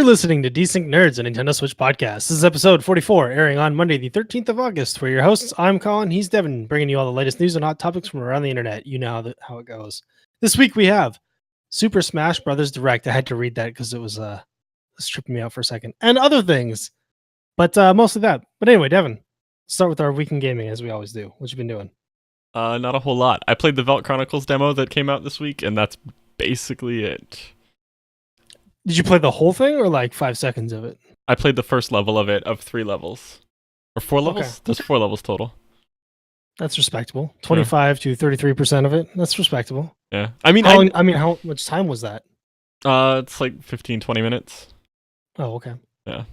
You're listening to Desynced Nerds, a Nintendo Switch podcast. This is episode 44, airing on Monday, the 13th of August. We're your hosts. I'm Colin. He's Devon, bringing you all the latest news and hot topics from around the internet. You know how it goes. This week we have Super Smash Brothers Direct. I had to read that because it was tripping me out for a second. And other things, but mostly that. But anyway, Devon, start with our week in gaming, as we always do. What you been doing? Not a whole lot. I played the Velt Chronicles demo that came out this week, and that's basically it. Did you play the whole thing or like 5 seconds of it? I played the first level of it, of 3 levels. Or 4 levels? Okay. There's 4 levels total. That's respectable. 25 to 33% of it. That's respectable. Yeah. I mean, how much time was that? It's like 15, 20 minutes. Oh, okay. Yeah.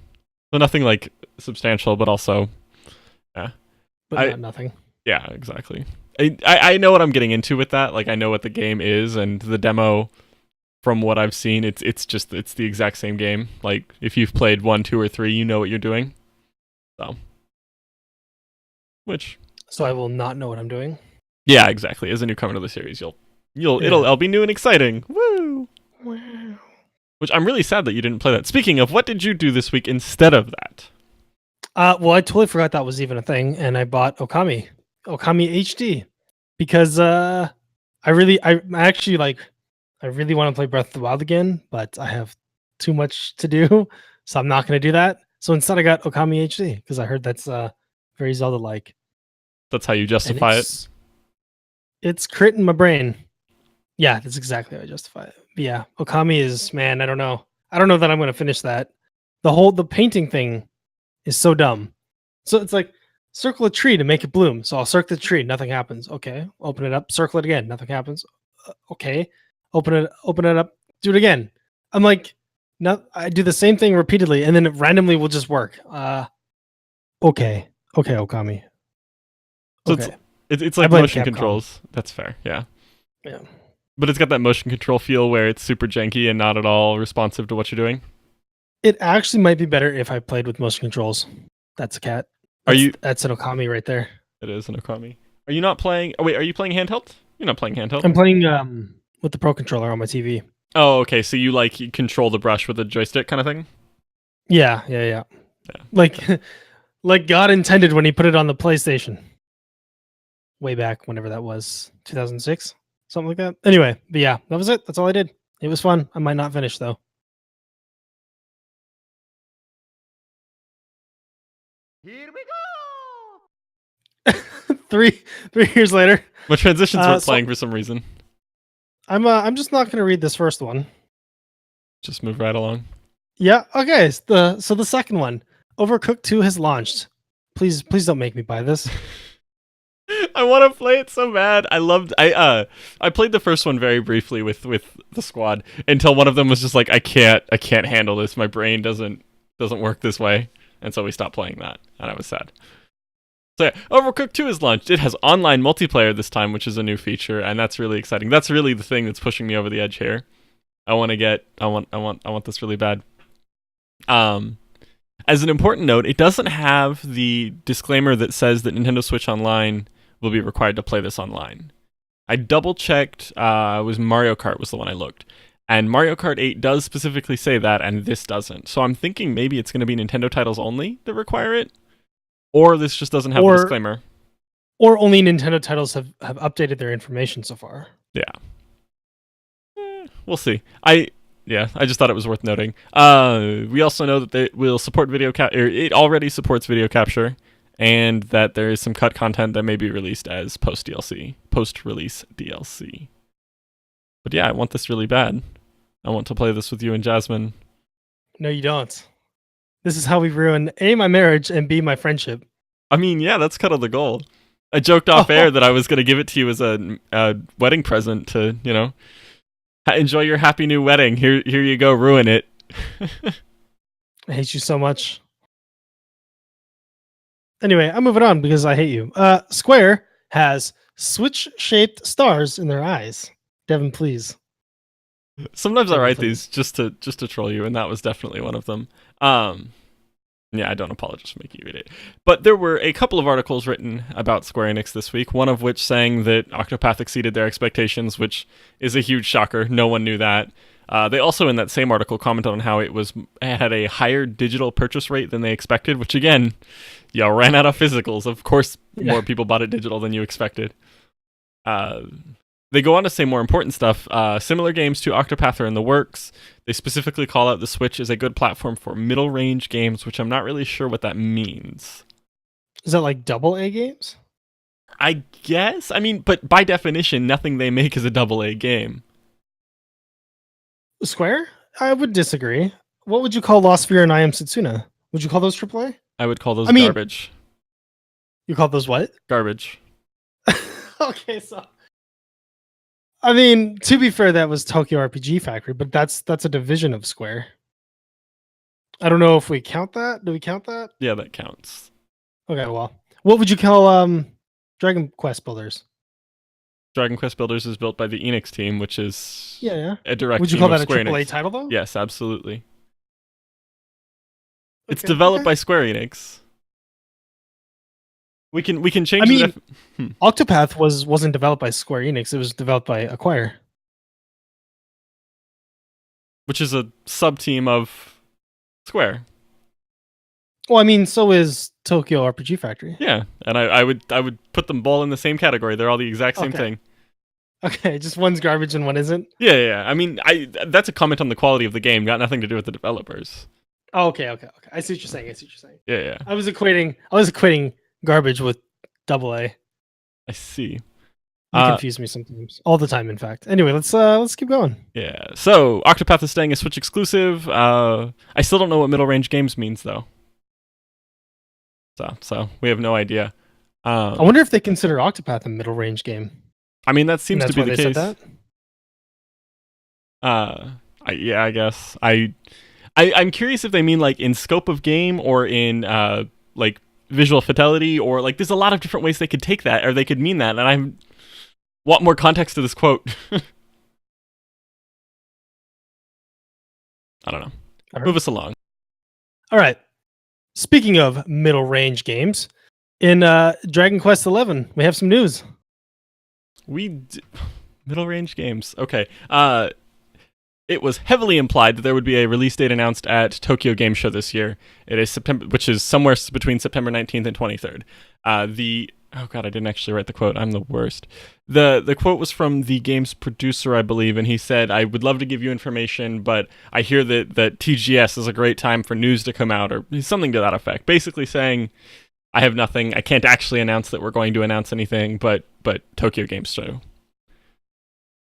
So nothing like substantial, but also, yeah. But not nothing. Yeah, exactly. I know what I'm getting into with that. Like, I know what the game is, and the demo, from what I've seen, it's the exact same game. Like, if you've played 1, 2, or 3, you know what you're doing. So I will not know what I'm doing. Yeah, exactly. As a newcomer to the series, it'll be new and exciting. Woo! Wow. Which I'm really sad that you didn't play that. Speaking of, what did you do this week instead of that? Well, I totally forgot that was even a thing, and I bought Okami HD because I really want to play Breath of the Wild again, but I have too much to do, so I'm not going to do that. So instead, I got Okami HD because I heard that's very Zelda-like. That's how you justify it? It's crit in my brain. Yeah, that's exactly how I justify it. But yeah, Okami is, man, I don't know. I don't know that I'm going to finish that. The painting thing is so dumb. So it's like, circle a tree to make it bloom. So I'll circle the tree, nothing happens. Okay, open it up, circle it again, nothing happens. Okay, open it up, do it again. I'm like, no, I do the same thing repeatedly, and then it randomly will just work. Okay, Okami. So okay. It's like motion controls. That's fair, yeah. Yeah. But it's got that motion control feel where it's super janky and not at all responsive to what you're doing. It actually might be better if I played with motion controls. That's a cat. That's an Okami right there. It is an Okami. Are you not playing? Oh wait, are you playing handheld? You're not playing handheld. I'm playing with the Pro Controller on my TV. Oh, okay. So you control the brush with a joystick kind of thing? Yeah. Like God intended when he put it on the PlayStation. Way back, whenever that was, 2006, something like that. Anyway, but yeah, that was it. That's all I did. It was fun. I might not finish though. Here we go. 3 years later. My transitions weren't playing for some reason. I'm just not gonna read this first one. Just move right along. Yeah. Okay. So the second one, Overcooked 2 has launched. Please don't make me buy this. I want to play it so bad. I played the first one very briefly with the squad until one of them was just like, I can't handle this. My brain doesn't work this way. And so we stopped playing that, and I was sad. So yeah, Overcooked 2 is launched. It has online multiplayer this time, which is a new feature, and that's really exciting. That's really the thing that's pushing me over the edge here. I want this really bad. As an important note, it doesn't have the disclaimer that says that Nintendo Switch Online will be required to play this online. I double checked. Was Mario Kart was the one I looked. And Mario Kart 8 does specifically say that, and this doesn't. So I'm thinking maybe it's going to be Nintendo titles only that require it, or this just doesn't have a disclaimer. Or only Nintendo titles have updated their information so far. Yeah. We'll see. I just thought it was worth noting. We also know that it will support it already supports video capture, and that there is some cut content that may be released as post-release DLC. But yeah, I want this really bad. I want to play this with you and Jasmine. No, you don't. This is how we ruin A, my marriage, and B, my friendship. I mean, yeah, that's kind of the goal. I joked off air that I was going to give it to you as a wedding present to, enjoy your happy new wedding. Here you go, ruin it. I hate you so much. Anyway, I'm moving on because I hate you. Square has Switch-shaped stars in their eyes. Devin, please. Sometimes I write these just to troll you, and that was definitely one of them. Yeah, I don't apologize for making you read it. But there were a couple of articles written about Square Enix this week, one of which saying that Octopath exceeded their expectations, which is a huge shocker. No one knew that. They also, in that same article, commented on how it had a higher digital purchase rate than they expected, which again, y'all ran out of physicals. Of course, more people bought it digital than you expected. They go on to say more important stuff. Similar games to Octopath are in the works. They specifically call out the Switch as a good platform for middle-range games, which I'm not really sure what that means. Is that like AA games? I guess. I mean, but by definition, nothing they make is a AA game. Square? I would disagree. What would you call Lost Sphere and I Am Setsuna? Would you call those AAA? I would call those I mean- garbage. You call those what? Garbage. Okay, so I mean, to be fair, that was Tokyo RPG Factory, but that's a division of Square. I don't know if we count that. Do we count that? Yeah, that counts. Okay, well, what would you call Dragon Quest Builders? Dragon Quest Builders is built by the Enix team, which is Yeah. a direct Would you team call of that a Square AAA Enix. title though? Yes, absolutely. It's Okay, developed okay. by Square Enix. We can change. I mean, the Octopath wasn't developed by Square Enix. It was developed by Acquire. which is a sub team of Square. Well, I mean, so is Tokyo RPG Factory. Yeah, and I would put them all in the same category. They're all the exact same Okay. thing. Okay, just one's garbage and one isn't. Yeah. I mean, that's a comment on the quality of the game, got nothing to do with the developers. Oh, okay. I see what you're saying. Yeah. I was equating garbage with AA. I see. You confuse me sometimes, all the time, in fact. Anyway, let's keep going. Yeah. So Octopath is staying a Switch exclusive. I still don't know what middle range games means though. So we have no idea. I wonder if they consider Octopath a middle range game. I mean, that seems to And be that's the why they case. said that? I guess. I'm curious if they mean like in scope of game or in like visual fidelity, or like there's a lot of different ways they could take that, or they could mean that, and I want more context to this quote. I don't know. All Move us along. All right. Speaking of middle range games, in Dragon Quest XI, we have some news. Middle range games. Okay. It was heavily implied that there would be a release date announced at Tokyo Game Show this year. It is September, which is somewhere between September 19th and 23rd. Oh god, I didn't actually write the quote. I'm the worst. The quote was from the game's producer, I believe, and he said, "I would love to give you information, but I hear that TGS is a great time for news to come out," or something to that effect. Basically saying, I have nothing. I can't actually announce that we're going to announce anything, but Tokyo Game Show.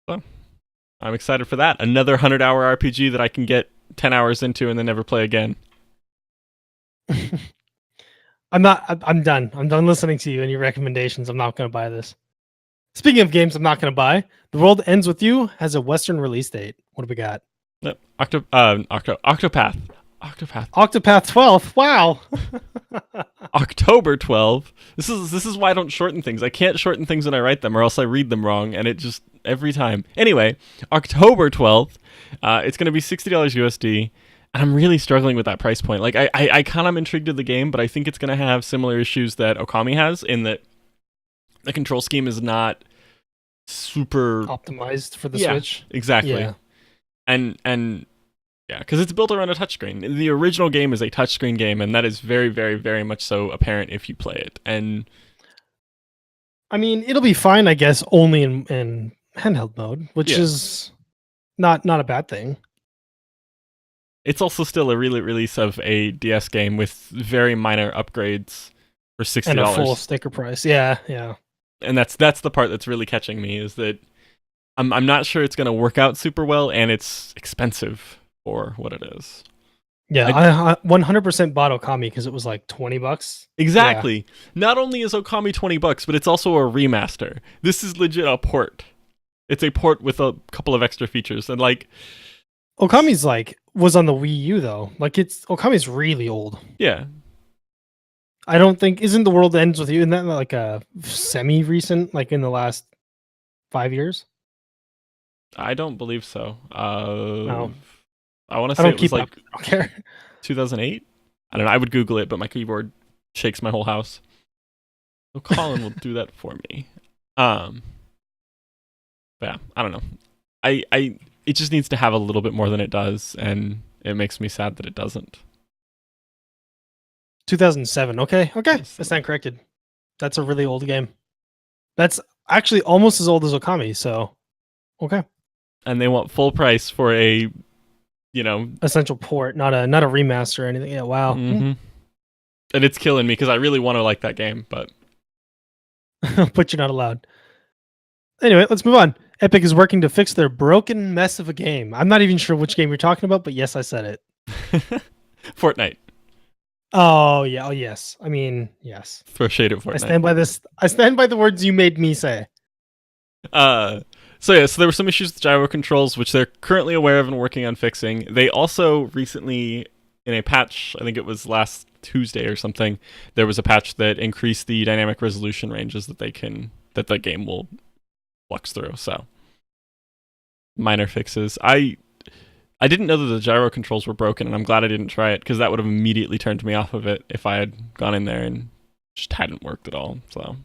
So, I'm excited for that. Another 100-hour RPG that I can get 10 hours into and then never play again. I'm done. I'm done listening to you and your recommendations. I'm not going to buy this. Speaking of games I'm not going to buy, The World Ends With You has a Western release date. What do we got? Yep. Octopath. Octopath 12. Wow. October 12. This is why I don't shorten things. I can't shorten things when I write them, or else I read them wrong, and it just every time. Anyway, October 12th. It's going to be $60 USD. And I'm really struggling with that price point. Like, I kind of am intrigued in the game, but I think it's going to have similar issues that Okami has, in that the control scheme is not super Optimized for the Yeah, Switch. Exactly. Yeah. And yeah, because it's built around a touchscreen. The original game is a touchscreen game, and that is very, very, very much so apparent if you play it. And I mean, it'll be fine, I guess, only in handheld mode, which Yeah. is not a bad thing. it's also still a release of a DS game with very minor upgrades for $60. And a full sticker price. Yeah. And that's the part that's really catching me, is that I'm not sure it's going to work out super well, and it's expensive for what it is. Yeah, I 100% bought Okami because it was like $20. Exactly. Not only is Okami $20, but it's also a remaster. This is legit a port. It's a port with a couple of extra features, and like Okami's was on the Wii U though. Okami's really old. yeah. I don't think isn't The World Ends With You, isn't that like a semi recent, like in the last 5 years? I don't believe so. No. I want to I say don't it was keep like up. I don't care. 2008. I don't know. I would Google it, but my keyboard shakes my whole house. So Colin will do that for me. But yeah, I don't know. it just needs to have a little bit more than it does, and it makes me sad that it doesn't. 2007. Okay. I stand corrected. That's a really old game. That's actually almost as old as Okami. So, okay. And they want full price for a, essential port, not a remaster or anything. Yeah. Wow. and it's killing me because I really want to like that game, but but you're not allowed. Anyway, let's move on. Epic is working to fix their broken mess of a game. I'm not even sure which game you're talking about, but yes, I said it. Fortnite. Oh yeah. Oh yes. I mean, yes. Throw shade at Fortnite. I stand by this. I stand by the words you made me say. So there were some issues with gyro controls, which they're currently aware of and working on fixing. They also recently, in a patch, I think it was last Tuesday or something, there was a patch that increased the dynamic resolution ranges that the game will flux through. So minor fixes. I didn't know that the gyro controls were broken, and I'm glad I didn't try it because that would have immediately turned me off of it if I had gone in there and just hadn't worked at all. So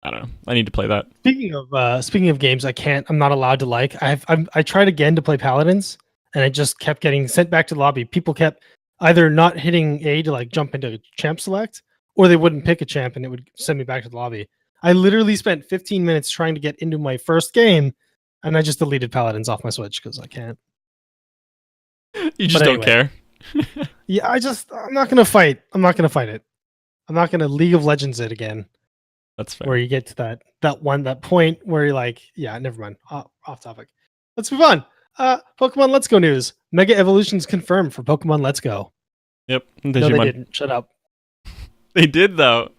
I don't know. I need to play that. Speaking of games, I'm not allowed to like. I tried again to play Paladins, and I just kept getting sent back to the lobby. People kept either not hitting A to like jump into champ select, or they wouldn't pick a champ, and it would send me back to the lobby. I literally spent 15 minutes trying to get into my first game, and I just deleted Paladins off my Switch because I can't. You just don't care. Yeah, I'm not gonna fight. I'm not gonna fight it. I'm not gonna League of Legends it again. That's fair. Where you get to that point where you're like, yeah, never mind. Off topic. Let's move on. Pokemon Let's Go news. Mega Evolutions confirmed for Pokemon Let's Go. Yep. No, they didn't. Shut up. They did though.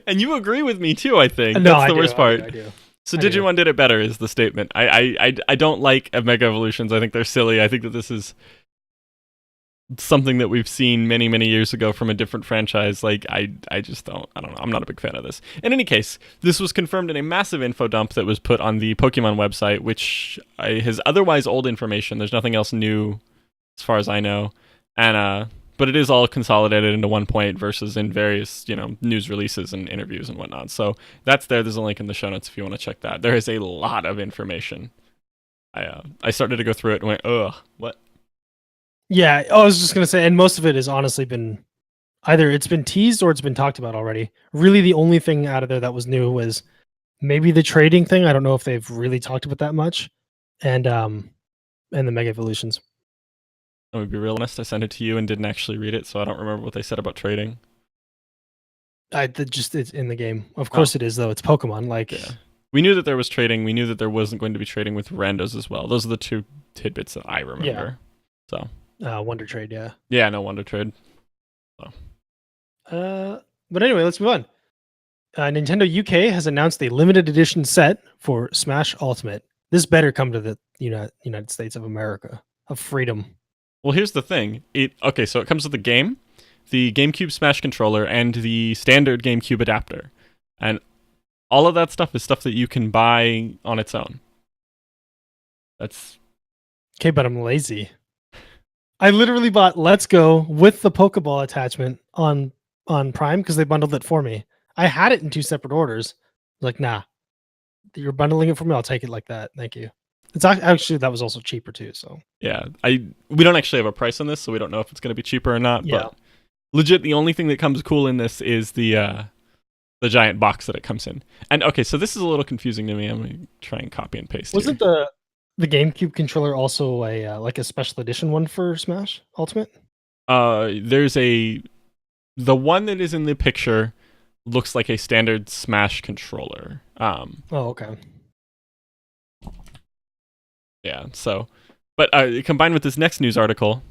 And you agree with me too, I think. No, That's the worst part. I do. So Digimon did it better is the statement. I don't like Mega Evolutions. I think they're silly. I think that this is something that we've seen many, many years ago from a different franchise. Like, I just don't know. I'm not a big fan of this. In any case, this was confirmed in a massive info dump that was put on the Pokemon website, which has otherwise old information. There's nothing else new as far as I know. And, but it is all consolidated into one point versus in various, news releases and interviews and whatnot. So that's there. There's a link in the show notes if you want to check that. There is a lot of information. I started to go through it and went, ugh, what? Yeah, I was just going to say, and most of it has honestly been either it's been teased or it's been talked about already. Really, the only thing out of there that was new was maybe the trading thing. I don't know if they've really talked about that much. And the Mega Evolutions. I'm going to be real honest, I sent it to you and didn't actually read it, so I don't remember what they said about trading. It's in the game. Of course it is, though. It's Pokemon. Like, yeah. We knew that there was trading. We knew that there wasn't going to be trading with randos as well. Those are the two tidbits that I remember. Yeah. So. Wonder Trade, yeah. Yeah, no Wonder Trade. So. But anyway, let's move on. Nintendo UK has announced a limited edition set for Smash Ultimate. This better come to the United States of America, of freedom. Well, here's the thing. So it comes with the game, the GameCube Smash controller, and the standard GameCube adapter. And all of that stuff is stuff that you can buy on its own. That's... Okay, but I'm lazy. I literally bought Let's Go with the Pokeball attachment on Prime because they bundled it for me. I had it in 2 separate orders. Like, nah, you're bundling it for me. I'll take it like that. Thank you. It's actually that was also cheaper too. So yeah, we don't actually have a price on this, so we don't know if it's going to be cheaper or not. Yeah. But legit, the only thing that comes cool in this is the giant box that it comes in. And okay, so this is a little confusing to me. I'm going to try and copy and paste. Wasn't the GameCube controller also a special edition one for Smash Ultimate? There's the one that is in the picture looks like a standard Smash controller. Okay. Yeah, so, but combined with this next news article,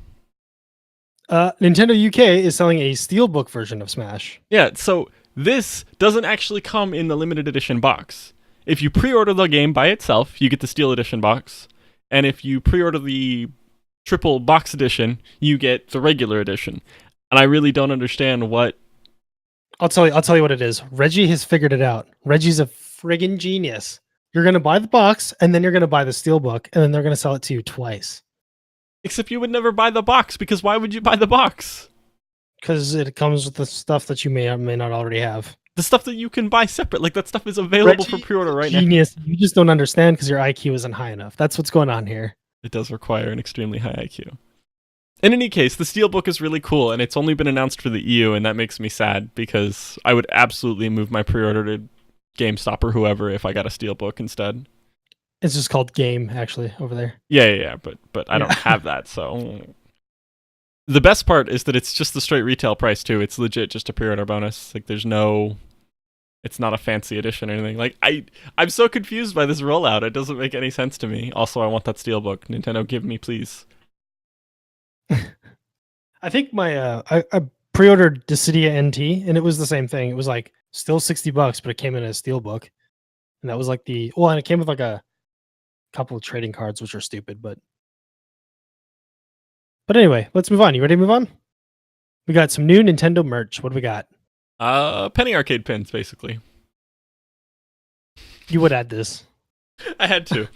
Nintendo UK is selling a Steelbook version of Smash. Yeah, so this doesn't actually come in the limited edition box. If you pre-order the game by itself, you get the Steel Edition box, and if you pre-order the triple box edition, you get the regular edition. And I really don't understand what. I'll tell you what it is. Reggie has figured it out. Reggie's a friggin' genius. You're going to buy the box, and then you're going to buy the Steelbook, and then they're going to sell it to you twice. Except you would never buy the box, because why would you buy the box? Because it comes with the stuff that you may or may not already have. The stuff that you can buy separate, like that stuff is available Reggie for pre-order right now. Genius. You just don't understand because your IQ isn't high enough. That's what's going on here. It does require an extremely high IQ. In any case, the Steelbook is really cool, and it's only been announced for the EU, and that makes me sad because I would absolutely move my pre-order to GameStop or whoever if I got a Steelbook instead. It's just called Game, actually, over there. Yeah, but I don't have that, so... The best part is that it's just the straight retail price, too. It's legit just a pre-order bonus. Like, there's no... It's not a fancy edition or anything. Like, I'm so confused by this rollout. It doesn't make any sense to me. Also, I want that Steelbook. Nintendo, give me, please. I think my I pre-ordered Dissidia NT, and it was the same thing. It was like still $60, but it came in a Steelbook, and that was like and it came with like a couple of trading cards, which are stupid, but anyway, let's move on. You ready to move on? We got some new Nintendo merch. What do we got? Penny arcade pins, basically. You would add this. I had to.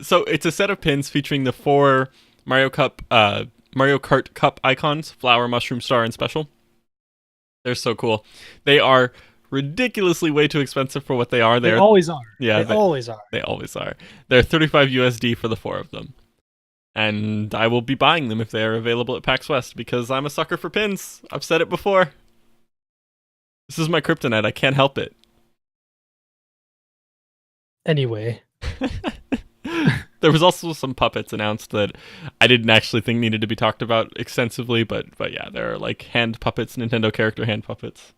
So it's a set of pins featuring the 4 Mario Kart Cup icons: Flower, Mushroom, Star, and Special. They're so cool. They are ridiculously way too expensive for what they are. They always are. Yeah, they always are. They always are. They're $35 USD for the 4 of them. And I will be buying them if they are available at PAX West because I'm a sucker for pins. I've said it before. This is my kryptonite. I can't help it. Anyway. There was also some puppets announced that I didn't actually think needed to be talked about extensively, but yeah, there are like hand puppets, Nintendo character hand puppets.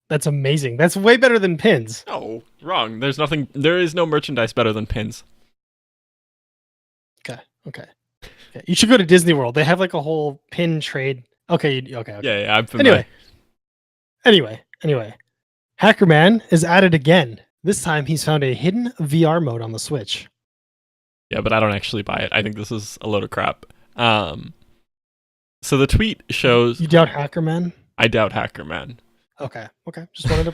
That's amazing. That's way better than pins. No, wrong. There is no merchandise better than pins. Okay. You should go to Disney World. They have like a whole pin trade. Okay. Yeah, I'm familiar. Anyway. Hacker Man is at it again. This time he's found a hidden VR mode on the Switch. Yeah, but I don't actually buy it. I think this is a load of crap. So the tweet shows... You doubt Hacker Man? I doubt Hacker Man. Okay. Just wanted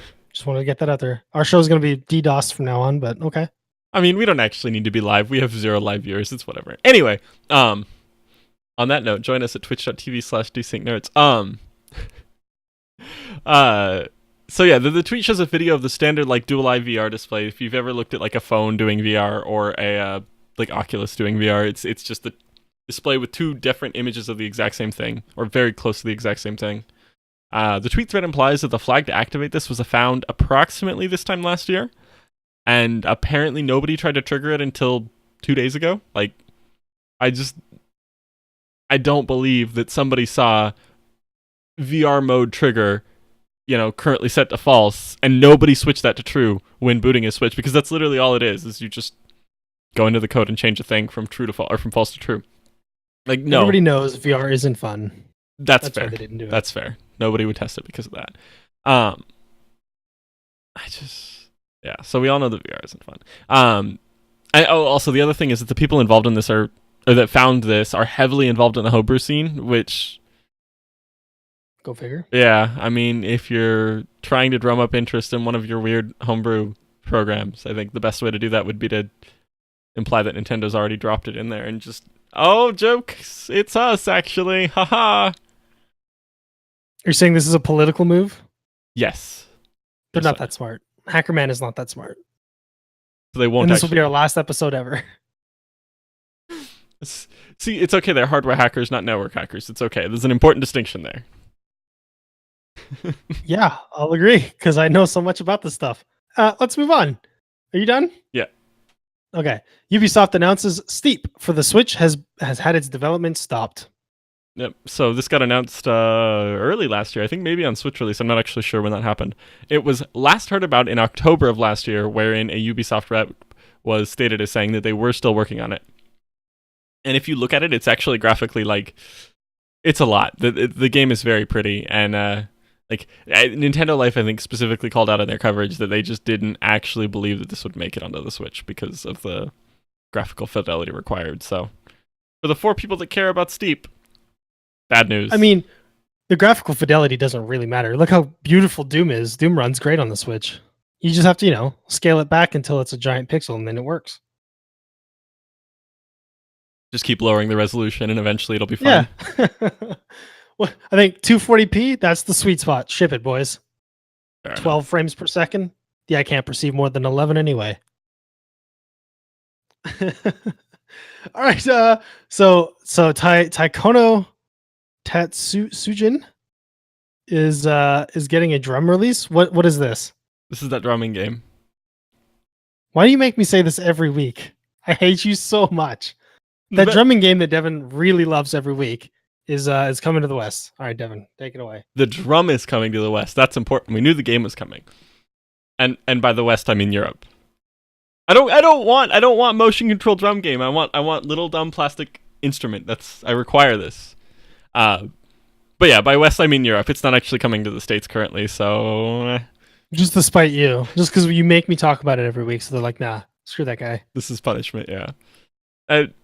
to get that out there. Our show's going to be DDoS from now on, but okay. I mean, we don't actually need to be live. We have 0 live viewers. It's whatever. Anyway, on that note, join us at twitch.tv/Desynced Nerds. So yeah, the tweet shows a video of the standard like dual eye VR display. If you've ever looked at like a phone doing VR or a like Oculus doing VR, it's just the display with 2 different images of the exact same thing, or very close to the exact same thing. The tweet thread implies that the flag to activate this was found approximately this time last year, and apparently nobody tried to trigger it until 2 days ago. Like, I don't believe that somebody saw VR mode trigger, currently set to false, and nobody switched that to true when booting a Switch, because that's literally all it is you just go into the code and change a thing from true to false, or from false to true. Like, no. Everybody knows VR isn't fun. That's fair. Why they didn't do it. That's fair. Nobody would test it because of that. Yeah, so we all know that VR isn't fun. Also, the other thing is that the people involved in this or that found this are heavily involved in the homebrew scene, which... Go figure. Yeah, I mean, if you're trying to drum up interest in one of your weird homebrew programs, I think the best way to do that would be to imply that Nintendo's already dropped it in there and just, oh, jokes, it's us, actually, haha. You're saying this is a political move? Yes. They're not that smart. Hacker Man is not that smart. So they won't. And this will be our last episode ever. See, it's okay. They're hardware hackers, not network hackers. It's okay. There's an important distinction there. Yeah, I'll agree because I know so much about this stuff. Let's move on. Are you done? Yeah. Okay. Ubisoft announces Steep for the Switch has had its development stopped. Yep. So this got announced early last year. I think maybe on Switch release. I'm not actually sure when that happened. It was last heard about in October of last year, wherein a Ubisoft rep was stated as saying that they were still working on it. And if you look at it, it's actually graphically like it's a lot. The game is very pretty, and Nintendo Life, I think, specifically called out in their coverage that they just didn't actually believe that this would make it onto the Switch because of the graphical fidelity required. So, for the 4 people that care about Steep, bad news. I mean, the graphical fidelity doesn't really matter. Look how beautiful Doom is. Doom runs great on the Switch. You just have to, scale it back until it's a giant pixel, and then it works. Just keep lowering the resolution, and eventually it'll be fine. Yeah. Well, I think 240p, that's the sweet spot. Ship it, boys. Fair 12 frames per second. Yeah, I can't perceive more than 11 anyway. All right. Taikono Tatsujin is getting a drum release. What is this? This is that drumming game. Why do you make me say this every week? I hate you so much. That drumming game that Devin really loves every week is coming to the West. All right, Devin, take it away. The drum is coming to the West. That's important. We knew the game was coming. And by the West I mean Europe. I don't want motion control drum game. I want little dumb plastic instrument. I require this. But yeah, by West I mean Europe. It's not actually coming to the States currently, so just to spite you. Just because you make me talk about it every week, so they're like, nah, screw that guy. This is punishment, yeah.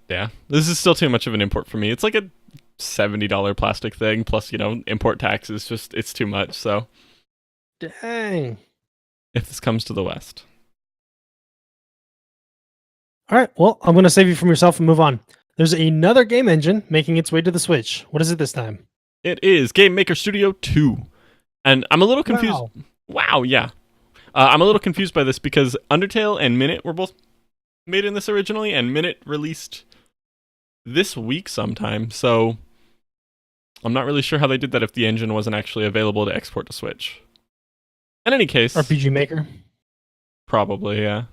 Yeah. This is still too much of an import for me. It's like a $70 plastic thing plus, import taxes. It's too much, so dang. If this comes to the West. All right, well, I'm going to save you from yourself and move on. There's another game engine making its way to the Switch. What is it this time? It is Game Maker Studio 2. And I'm a little confused. Wow, yeah. I'm a little confused by this because Undertale and Minute were both made in this originally, and Minute released this week sometime, so I'm not really sure how they did that if the engine wasn't actually available to export to Switch. In any case... RPG Maker? Probably, yeah.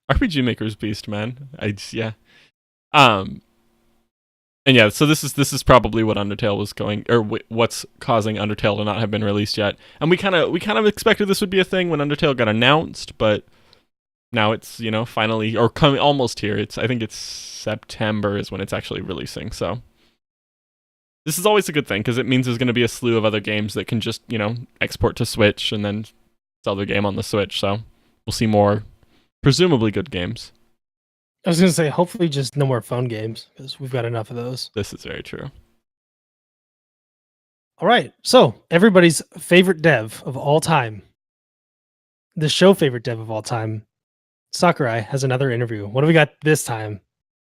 RPG Maker's beast, man. Yeah. And yeah, so this is probably what Undertale was going, or what's causing Undertale to not have been released yet. And we kind of expected this would be a thing when Undertale got announced, but now it's finally or coming almost here. I think it's September is when it's actually releasing. So this is always a good thing because it means there's going to be a slew of other games that can just export to Switch and then sell their game on the Switch. So we'll see more, presumably good games. I was going to say, hopefully just no more phone games, because we've got enough of those. This is very true. All right, so everybody's favorite dev of all time, the show favorite dev of all time, Sakurai, has another interview. What do we got this time?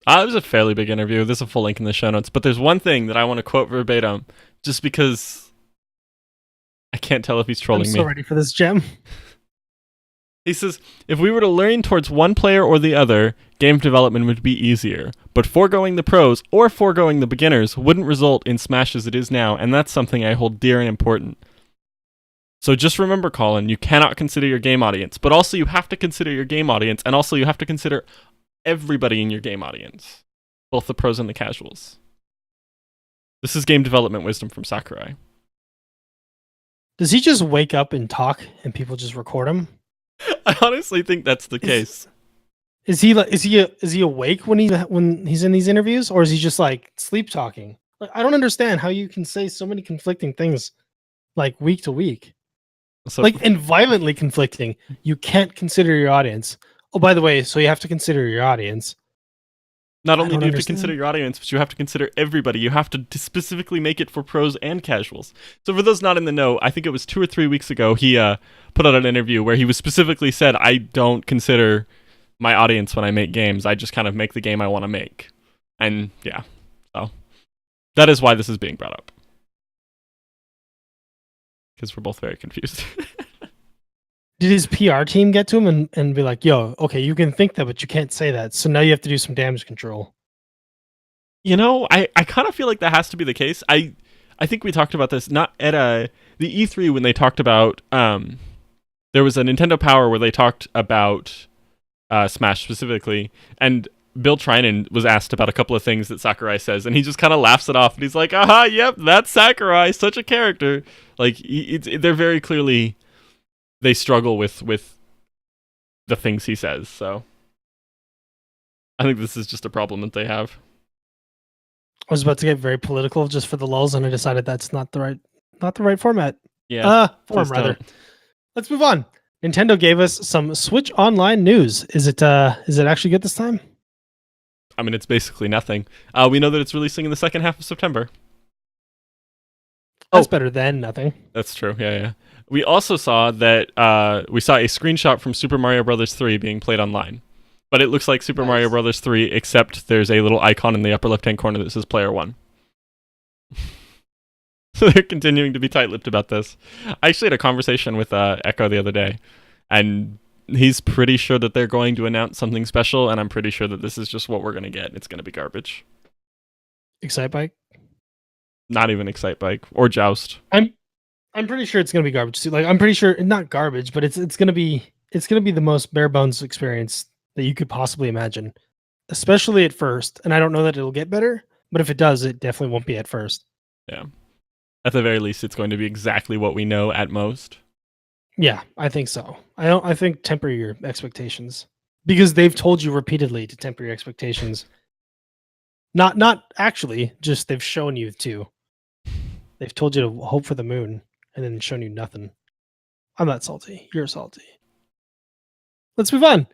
It was a fairly big interview. There's a full link in the show notes, but there's one thing that I want to quote verbatim, just because I can't tell if he's trolling me. I'm so ready for this, Gem. He says, if we were to lean towards one player or the other, game development would be easier. But foregoing the pros or foregoing the beginners wouldn't result in Smash as it is now, and that's something I hold dear and important. So just remember, Colin, you cannot consider your game audience, but also you have to consider your game audience, and also you have to consider everybody in your game audience, both the pros and the casuals. This is game development wisdom from Sakurai. Does he just wake up and talk, and people just record him? I honestly think that's the case. Is he awake when he's in these interviews, or is he just like sleep talking? Like, I don't understand how you can say so many conflicting things like week to week. So, and violently conflicting. You can't consider your audience. Oh, by the way, so you have to consider your audience. Not only do you have to consider your audience, but you have to consider everybody. You have to specifically make it for pros and casuals. So for those not in the know, I think it was 2 or 3 weeks ago, he put out an interview where he was specifically said, I don't consider my audience when I make games. I just kind of make the game I want to make. And yeah, so that is why this is being brought up. Because we're both very confused. Did his PR team get to him and be like, yo, okay, you can think that, but you can't say that. So now you have to do some damage control. I kind of feel like that has to be the case. I think we talked about this not at the E3 when they talked about there was a Nintendo Power where they talked about Smash specifically, and Bill Trinan was asked about a couple of things that Sakurai says, and he just kind of laughs it off, and he's like, aha, yep, that's Sakurai, such a character. Like, they're very clearly, they struggle with the things he says, so I think this is just a problem that they have. I was about to get very political just for the lulz, and I decided that's not the right format. Yeah. Form rather. Let's move on. Nintendo gave us some Switch Online news. Is it actually good this time? I mean, it's basically nothing. We know that it's releasing in the second half of September. That's better than nothing. That's true. Yeah. We also saw that we saw a screenshot from Super Mario Bros. 3 being played online. But it looks like Super Mario Bros. 3, except there's a little icon in the upper left-hand corner that says Player 1. So they're continuing to be tight-lipped about this. I actually had a conversation with Echo the other day, and he's pretty sure that they're going to announce something special, and I'm pretty sure that this is just what we're going to get. It's going to be garbage. Excite Bike. Not even Excite Bike or Joust. I'm pretty sure it's gonna be garbage too. Like I'm pretty sure not garbage, but it's gonna be the most bare bones experience that you could possibly imagine, especially at first. And I don't know that it'll get better, but if it does, it definitely won't be at first. Yeah. At the very least, it's going to be exactly what we know at most. Yeah, I think so. I think temper your expectations because they've told you repeatedly to temper your expectations. Not actually, just they've shown you to. They've told you to hope for the moon and then shown you nothing. I'm not salty. You're salty. Let's move on.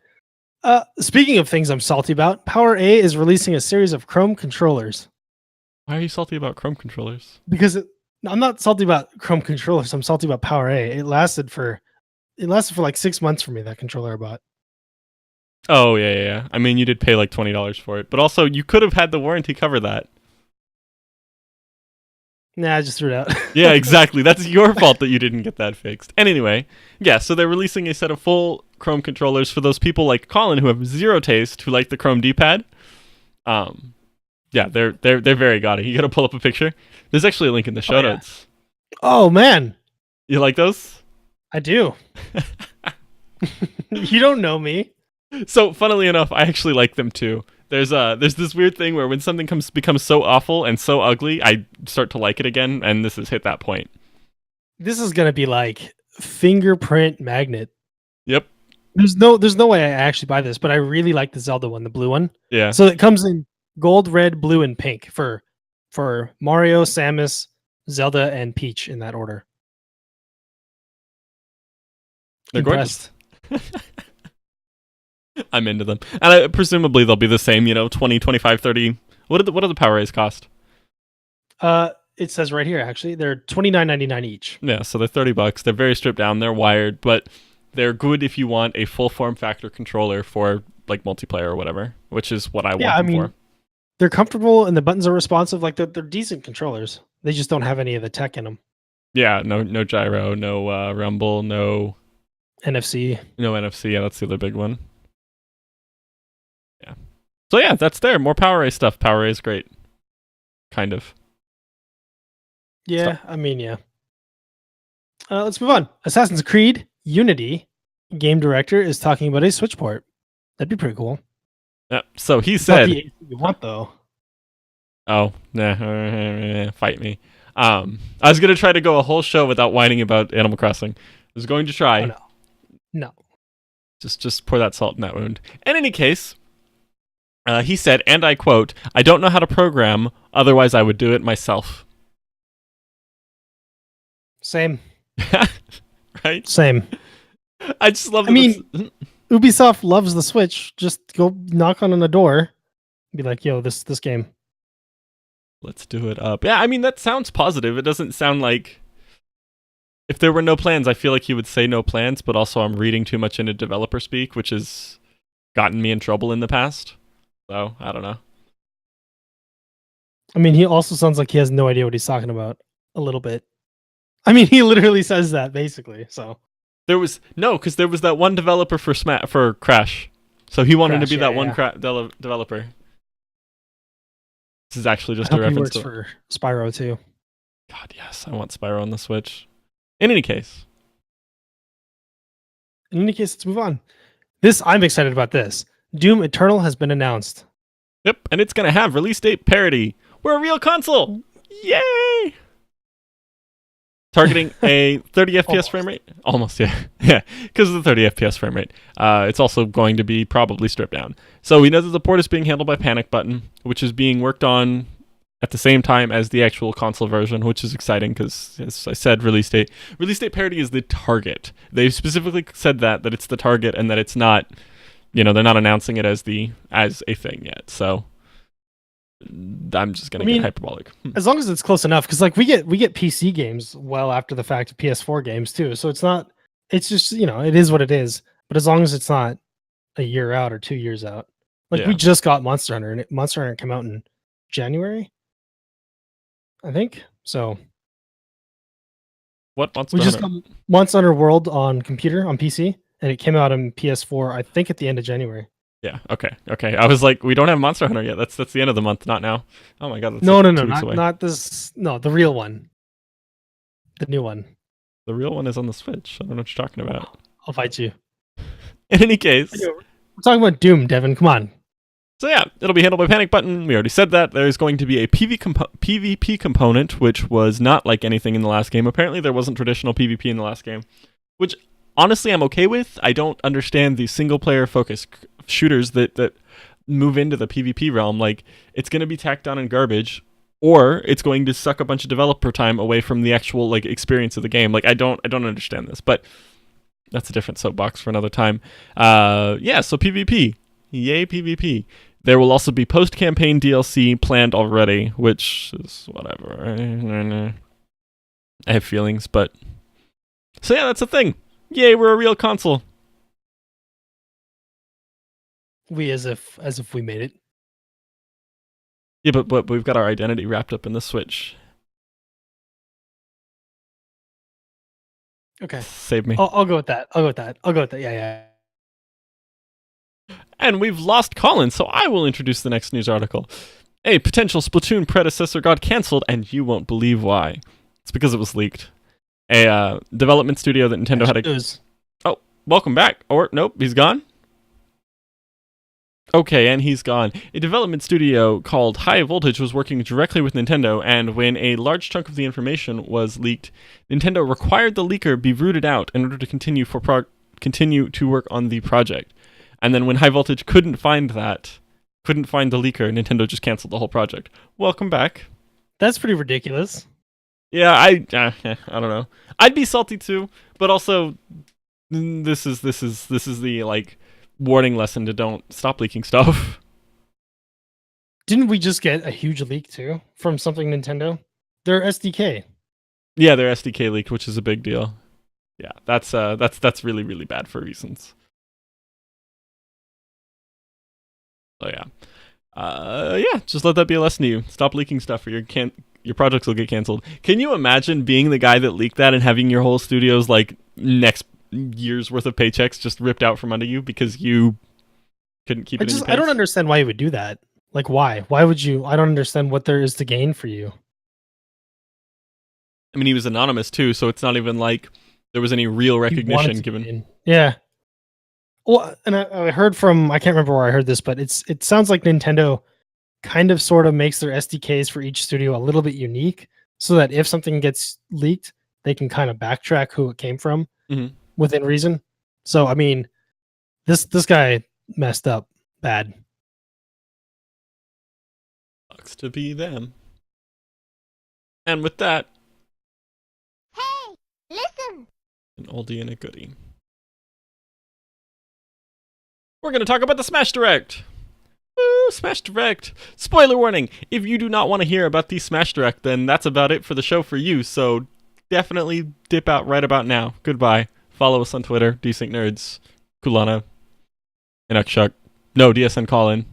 Speaking of things I'm salty about, Power A is releasing a series of Chrome controllers. Why are you salty about Chrome controllers? Because I'm not salty about Chrome controllers. I'm salty about Power A. It lasted for like 6 months for me, that controller I bought. Oh, yeah. I mean, you did pay like $20 for it, but also you could have had the warranty cover that. Nah, I just threw it out. Yeah, exactly. That's your fault that you didn't get that fixed. And anyway, yeah, so they're releasing a set of full Chrome controllers for those people like Colin who have zero taste, who like the Chrome D-pad. Yeah, they're very gaudy. You gotta pull up a picture. There's actually a link in the show notes. Oh man, You like those? I do. You don't know me. So, funnily enough, I actually like them too. There's this weird thing where when something becomes so awful and so ugly, I start to like it again, and this has hit that point. This is gonna be like fingerprint magnet. Yep. There's no way I actually buy this, but I really like the Zelda one, the blue one. Yeah. So it comes in gold, red, blue, and pink for Mario, Samus, Zelda, and Peach in that order. They're Impressed. gorgeous. I'm into them. And presumably they'll be the same, 20, 25, 30. What do the Power A's cost? It says right here, actually. They're $29.99 each. Yeah, so they're $30. They're very stripped down. They're wired, but they're good if you want a full form factor controller for like multiplayer or whatever, which is what I want them for. They're comfortable and the buttons are responsive. Like they're decent controllers. They just don't have any of the tech in them. Yeah, no gyro, no rumble, no NFC. No NFC. Yeah, that's the other big one. Yeah. So yeah, that's there. More Power A stuff. Power A is great. Kind of. Yeah, I mean, yeah. Let's move on. Assassin's Creed Unity game director is talking about a Switch port. That'd be pretty cool. Yeah. So he It's not said, the AC you want though. "Oh, nah, fight me." I was gonna try to go a whole show without whining about Animal Crossing. I was going to try. Oh, no. Just pour that salt in that wound. In any case, he said, and I quote, "I don't know how to program. Otherwise, I would do it myself." Same. Right? Same. I just love. I mean, Ubisoft loves the Switch. Just go knock on a door, and be like, "Yo, this game." Let's do it up. Yeah, I mean that sounds positive. It doesn't sound like if there were no plans. I feel like he would say no plans, but also I'm reading too much into developer speak, which has gotten me in trouble in the past. So I don't know. I mean, he also sounds like he has no idea what he's talking about. A little bit. I mean, he literally says that basically. So because there was that one developer for Crash, so he wanted to be that one developer. This is actually just a reference to for Spyro too. God, yes, I want Spyro on the Switch. In any case, let's move on. I'm excited about this. Doom Eternal has been announced. Yep, and it's gonna have release date parity. We're a real console. Yay! Targeting a 30 FPS frame rate. Almost, yeah. Yeah, because of the 30 FPS frame rate. It's also going to be probably stripped down. So we know that the port is being handled by Panic Button, which is being worked on at the same time as the actual console version, which is exciting because, as I said, release date parity is the target. They've specifically said that it's the target and that it's not, they're not announcing it as a thing yet. So I'm just gonna get hyperbolic. As long as it's close enough, because like we get PC games well after the fact of PS4 games too. So it's just it is what it is. But as long as it's not a year out or 2 years out, like we just got Monster Hunter, and Monster Hunter came out in January, I think. So What Monster We just Hunter? got Monster Hunter World on computer on PC, and it came out on PS4. I think at the end of January. Yeah. Okay. I was like, we don't have Monster Hunter yet. That's the end of the month, not now. Oh my god, that's No, like no, 2 no, weeks away. not this. No, the real one, the new one. The real one is on the Switch. I don't know what you're talking about. I'll fight you. In any case, We're talking about Doom, Devin. Come on. so yeah, it'll be handled by Panic Button. We already said that. There's going to be a PvP component, which was not like anything in the last game. Apparently, there wasn't traditional PvP in the last game, which honestly I'm okay with. I don't understand the single-player focus shooters that move into the PvP realm. Like, it's going to be tacked on in garbage, or it's going to suck a bunch of developer time away from the actual like experience of the game. Like, I don't understand this, but that's a different soapbox for another time. Yeah, so PvP. Yay, PvP. There will also be post-campaign DLC planned already, which is whatever. I have feelings, but... So yeah, that's a thing. Yay, we're a real console. We as if we made it. Yeah, but we've got our identity wrapped up in the Switch. Okay. Save me. I'll go with that. Yeah. And we've lost Colin, so I will introduce the next news article. A potential Splatoon predecessor got cancelled, and you won't believe why. It's because it was leaked. A development studio that Nintendo had a... Oh, welcome back. Or, nope, he's gone. Okay, and he's gone. A development studio called High Voltage was working directly with Nintendo, and when a large chunk of the information was leaked, Nintendo required the leaker be rooted out in order to continue to work on the project. And then when High Voltage couldn't find the leaker, Nintendo just canceled the whole project. Welcome back. That's pretty ridiculous. Yeah, I don't know. I'd be salty too, but also this is the like warning lesson to don't stop leaking stuff. Didn't we just get a huge leak too from something Nintendo? Their SDK. Yeah, their SDK leaked, which is a big deal. Yeah, that's really, really bad for reasons. So yeah, just let that be a lesson to you. Stop leaking stuff, or your projects will get canceled. Can you imagine being the guy that leaked that and having your whole studio's like next year's worth of paychecks just ripped out from under you because you couldn't keep it in your pants? I don't understand why you would do that. Like, why? Why would you? I don't understand what there is to gain for you. I mean, he was anonymous too, so it's not even like there was any real recognition given. Yeah. Well, and I heard from, I can't remember where I heard this, but it sounds like Nintendo kind of sort of makes their SDKs for each studio a little bit unique, so that if something gets leaked, they can kind of backtrack who it came from within reason. So, I mean, this guy messed up bad. Sucks to be them. And with that, Hey, listen! an oldie and a goodie. We're going to talk about the Smash Direct. Woo, Smash Direct. Spoiler warning, if you do not want to hear about the Smash Direct, then that's about it for the show for you, so definitely dip out right about now. Goodbye. Follow us on Twitter, Desynced Nerds, Kulana, Inukshuk. No, DSN Colin.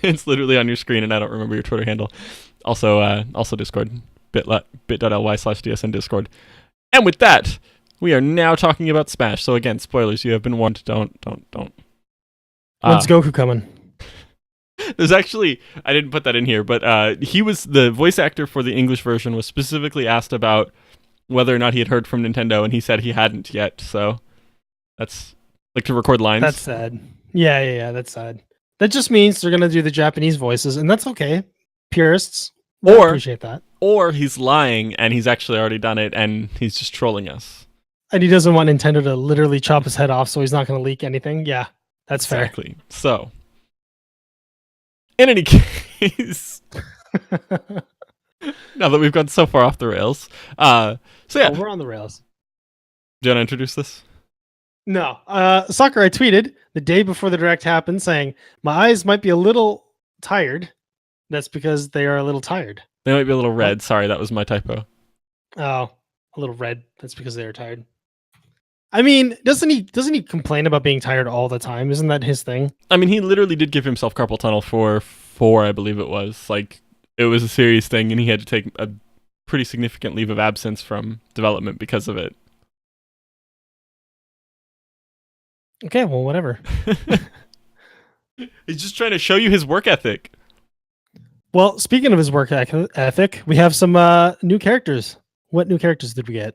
It's literally on your screen, and I don't remember your Twitter handle. Also Discord, bit.ly/DSN Discord. And with that, we are now talking about Smash. So again, spoilers. You have been warned. Don't. When's Goku coming? There's actually, I didn't put that in here, but he was the voice actor for the English version was specifically asked about whether or not he had heard from Nintendo, and he said he hadn't yet. So that's like to record lines. That's sad. Yeah. That's sad. That just means they're gonna do the Japanese voices, and that's okay. Purists will appreciate that. Or he's lying, and he's actually already done it, and he's just trolling us. And he doesn't want Nintendo to literally chop his head off, so he's not going to leak anything. Yeah, that's exactly. So, in any case, now that we've gone so far off the rails, so yeah, we're on the rails. Do you want to introduce this? No. Sakurai tweeted the day before the direct happened saying, "My eyes might be a little tired. That's because they are a little tired. They might be a little red. Sorry, that was my typo. Oh, a little red. That's because they are tired." I mean, doesn't he complain about being tired all the time? Isn't that his thing? I mean, he literally did give himself carpal tunnel for 4, I believe it was. Like, it was a serious thing, and he had to take a pretty significant leave of absence from development because of it. Okay, well, whatever. He's just trying to show you his work ethic. Well, speaking of his work ethic, we have some new characters. What new characters did we get?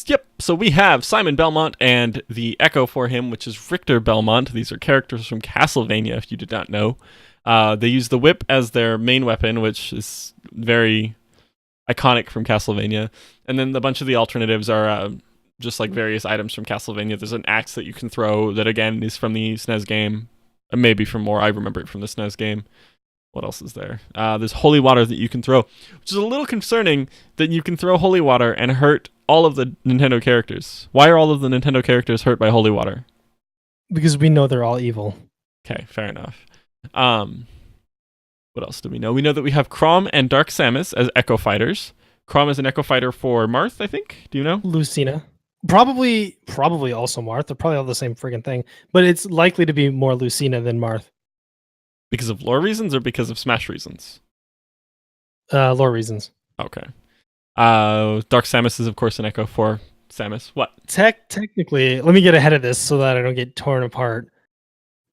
Yep, so we have Simon Belmont and the Echo for him, which is Richter Belmont. These are characters from Castlevania, if you did not know. They use the whip as their main weapon, which is very iconic from Castlevania. And then a bunch of the alternatives are just like various items from Castlevania. There's an axe that you can throw that, again, is from the SNES game. Maybe from more. I remember it from the SNES game. What else is there? There's holy water that you can throw, which is a little concerning that you can throw holy water and hurt all of the Nintendo characters. Why are all of the Nintendo characters hurt by holy water? Because we know they're all evil. Okay, fair enough. What else do we know? We know that we have Chrom and Dark Samus as Echo Fighters. Chrom is an Echo Fighter for Marth, I think. Do you know? Lucina. Probably also Marth. They're probably all the same friggin' thing. But it's likely to be more Lucina than Marth. Because of lore reasons or because of Smash reasons? Lore reasons. Okay. Dark Samus is, of course, an Echo for Samus. What? Technically, let me get ahead of this so that I don't get torn apart.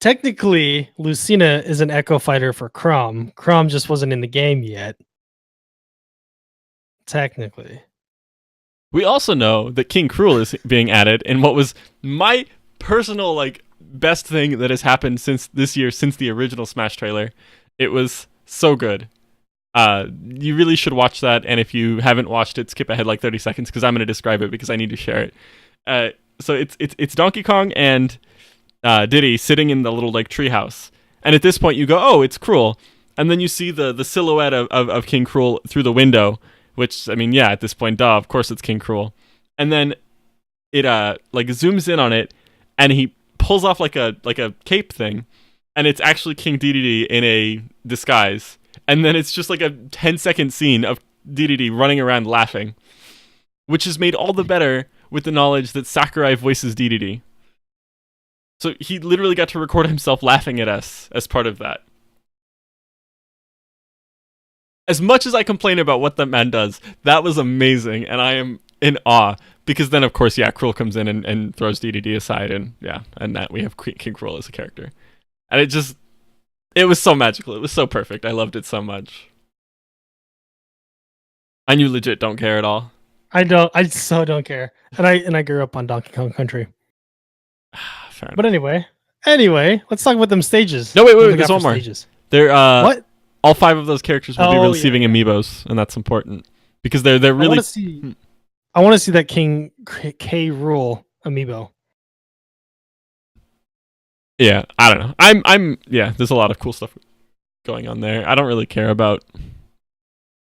Technically, Lucina is an Echo Fighter for Chrom. Chrom just wasn't in the game yet. Technically. We also know that King Cruel is being added in what was my personal, best thing that has happened since this year, since the original Smash trailer. It was so good. You really should watch that, and if you haven't watched it, skip ahead 30 seconds because I'm going to describe it because I need to share it. So it's Donkey Kong and Diddy sitting in the little treehouse, and at this point you go, oh, it's Cruel, and then you see the silhouette of King Cruel through the window, which, I mean, yeah, at this point, duh, of course it's King Cruel, and then it zooms in on it, and he pulls off like a cape thing, and it's actually King Dedede in a disguise. And then it's just a 10-second scene of Dedede running around laughing, which is made all the better with the knowledge that Sakurai voices Dedede. So he literally got to record himself laughing at us as part of that. As much as I complain about what that man does, that was amazing, and I am in awe. Because then, of course, yeah, Cruel comes in and throws Dedede aside, and that we have King Cruel as a character. And it was so magical. It was so perfect. I loved it so much. And you legit don't care at all. I so don't care. And I grew up on Donkey Kong Country. Fair enough. But anyway, let's talk about them stages. No, wait, What do we there's got one for more. Stages? They're What? all 5 of those characters will be Oh, receiving yeah. amiibos, and that's important because they're really. I want to see that King K. Rool amiibo. Yeah, I don't know. I'm yeah. There's a lot of cool stuff going on there. I don't really care about.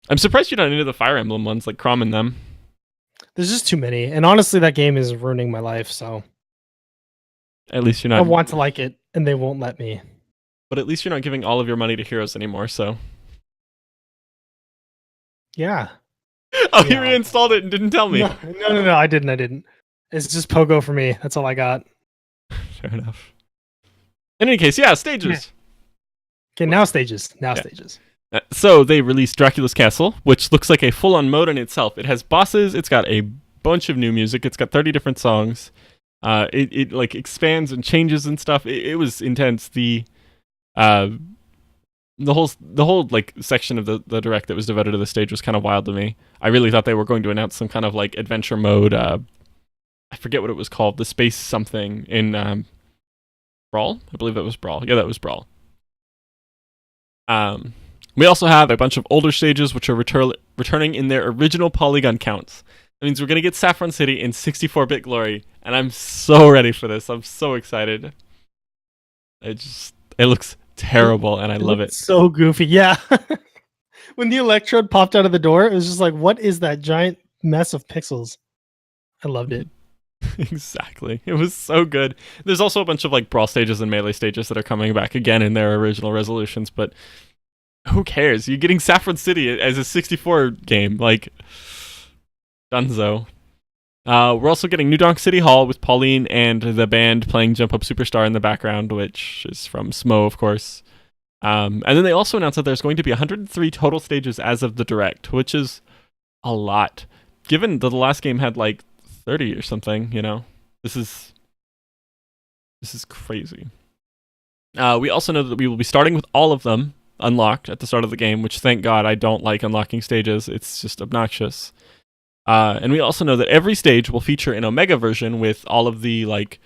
I'm surprised you're not into the Fire Emblem ones like Chrom and them. There's just too many, and honestly, that game is ruining my life. So At least you're I not. want to like it, and they won't let me. But at least you're not giving all of your money to Heroes anymore. So. Yeah. Oh, he Yeah. reinstalled it and didn't tell me. No, I didn't. It's just Pogo for me. That's all I got. Fair enough. In any case, yeah, stages. Okay, now stages. Stages. So they released Dracula's Castle, which looks like a full-on mode in itself. It has bosses. It's got a bunch of new music. It's got 30 different songs. It expands and changes and stuff. It was intense. The whole section of the direct that was devoted to the stage was kind of wild to me. I really thought they were going to announce some kind of adventure mode. I forget what it was called. The space something in Brawl. I believe that was Brawl. Yeah, that was Brawl. We also have a bunch of older stages which are returning in their original polygon counts. That means we're gonna get Saffron City in 64-bit glory, and I'm so ready for this. I'm so excited. It looks terrible, and I love it. So goofy. Yeah. When the electrode popped out of the door, it was just like, what is that giant mess of pixels? I loved it. Exactly. It was so good. There's also a bunch of Brawl stages and Melee stages that are coming back again in their original resolutions, but who cares? You're getting Saffron City as a 64 game. Dunzo. We're also getting New Donk City Hall with Pauline and the band playing Jump Up Superstar in the background, which is from Smo, of course. And then they also announced that there's going to be 103 total stages as of the Direct, which is a lot. Given that the last game had like 30 or something, you know, this is crazy. We also know that we will be starting with all of them unlocked at the start of the game, which thank God, I don't like unlocking stages. It's just obnoxious. And we also know that every stage will feature an Omega version with all of the like